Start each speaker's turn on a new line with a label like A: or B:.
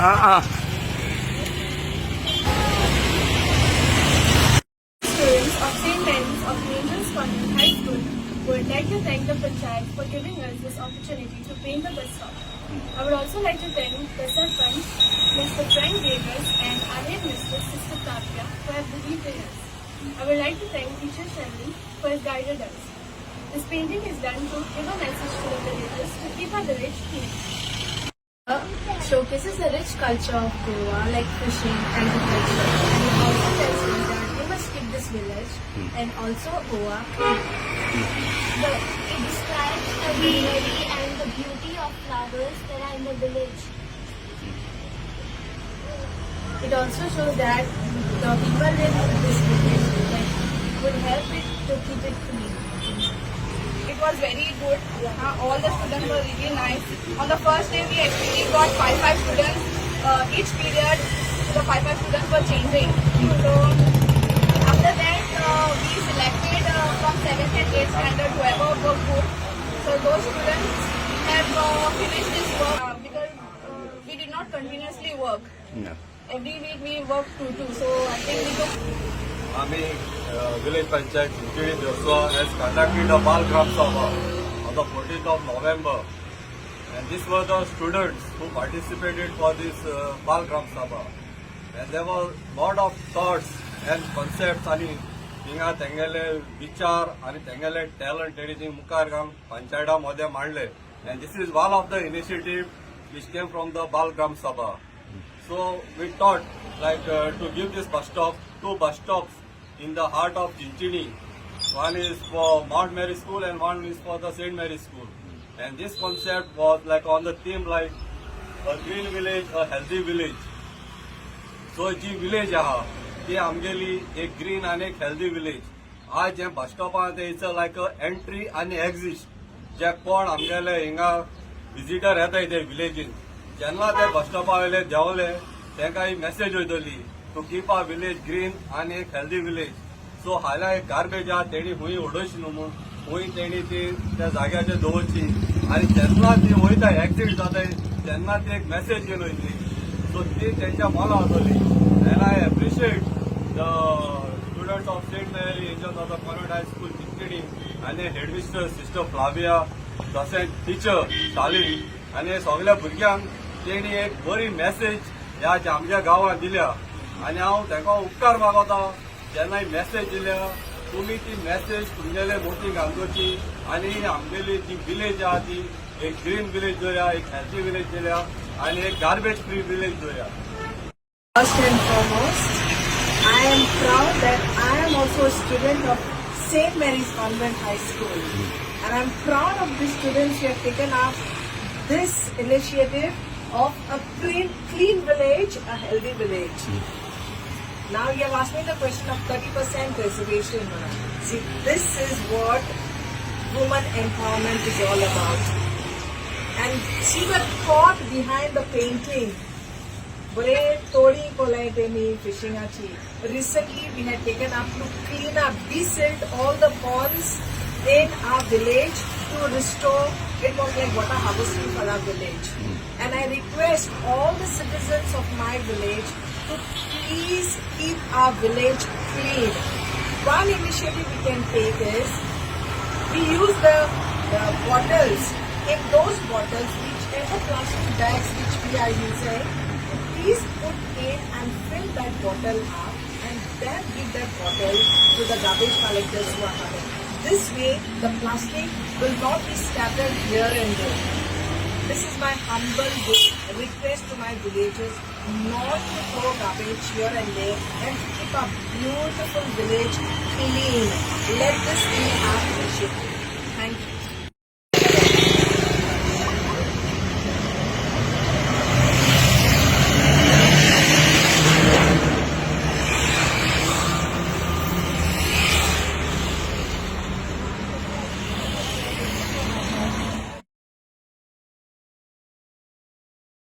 A: Students of St. Mary's of Angels Convent High School would like to thank the Panchayat for giving us this opportunity to paint the bus stop. I would also like to thank the Sarpanch, Mr. Frank Davis, and our head mistress, Sister Tapia, who have believed in us. I would like to thank teacher Shanli who has guided us. This painting is done to give a message to the villagers to keep our village clean. Showcases the rich culture of Goa like fishing, agriculture, and it also tells us that we must keep this village and also Goa clean.
B: It describes the greenery and the beauty of flowers that are in the village.
A: It also shows that the people in this village would help it to keep it clean.
C: It was very good. All the students were really nice. On the first day, we actually got 5 students. Each period, the 5 students were changing. So after that, we selected from 7th and 8th standard whoever were good. So those students have finished this work because we did not continuously work.
D: No.
C: Every week we worked 2-2. So I think we took.
E: आम्ही village panchayat Chinchwadi Josua has conducted a Bal Gram Sabha on the 14th of November, and these were the students who participated for this Bal Gram Sabha, and there were lot of thoughts and concepts आणि हिंगा तेंगेले विचार आणि तेंगेले talent तेणी मुखार काम पंचायता मध्ये मांडले, and this is one of the initiative which came from the Bal Gram Sabha. So we thought to give this bus stop, 2 bus stops in the heart of Chinchwadi. One is for Mount Mary School and one is for the St. Mary School. And this concept was on the theme like a green village, a healthy village. So ji village आहा ती आमगेली एक green आणि एक healthy village. आज जे bus stop आहा ते it's like a entry आणि exit. जे कोण आमगेले हिंगा visitor येता ते villagein. जेन्ना ते bus stop वयले देवले तेंका ही message वयतली to keep our village green and a healthy village. So हायला एक garbage आहा तेणी हुई उडोवची न्हू म्हूण हुई तेणी ती त्या जाग्याचेर दवरची आनी जेन्ना ती वयता एक्सीट जाता तेन्ना ती एक मेसेज घेवन वयतली. सो ती तेंच्या मना वतली. And I appreciate the students of St. Mary Angels of the Convent High School Chinchwadi and the headmistress Sister Flavia, तशेंच टीचर शालीन आनी सगळ्या भुरग्यांक तेणी एक बरी मेसेज ह्या आमच्या गांवांत दिल्या. आणि हांव तांकां उपकार मागता जेन्ना मेसेज दिल्या तुमी ती मेसेज तुमगेले मोठी घालची आनी आमगेली जी विलेज आहा ती एक ग्रीन विलेज दवरया, एक हेल्थी विलेज दवरया आनी एक गार्बेज फ्री विलेज दवरया.
A: First and foremost, I am proud that I am also a student of St. Mary's Convent High School. And I am proud of the students who have taken up this initiative of a clean village, a healthy village. Now you have asked me the question of 30% reservation. See, this is what women empowerment is all about. And see the thought behind the painting. Bore tori kolai temi fishing achi. Recently we had taken up to clean up, desilt all the ponds in our village to restore. It was like water harvesting for our village. And I request all the citizens of my village to please keep our village clean. One initiative we can take is we use the bottles. In those bottles, whichever plastic bags which we are using, please put in and fill that bottle up and then give that bottle to the garbage collectors who are coming. This way, the plastic will not be scattered here and there. This is my humble request to my villagers not to throw garbage here and there and to keep our beautiful village clean. Let this be our initiative. Thank you.